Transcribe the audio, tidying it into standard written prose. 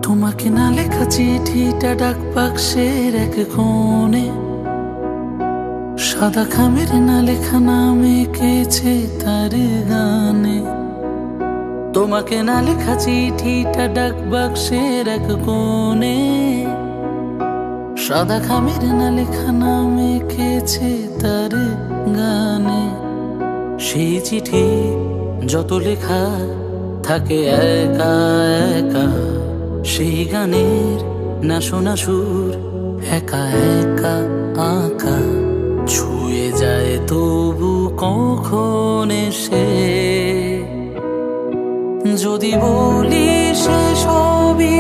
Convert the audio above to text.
তোমাকে না লেখা চিঠিটা ডাক বাক্সের এক কোণে, সাদা খামের না লেখা নাম এঁকেছে তার গানে। তোমাকে না লেখা চিঠিটা ডাক বাক্সের এক কোণে, সাদা খামের না লেখা নাম এঁকেছে তার গানে। সেই চিঠি যত লেখা থাকে একা একা, সেই গানের না শোনা সুর একা একা আঁকা, ছুঁয়ে যায় তবু কখন এসে। যদি বলি সে সবই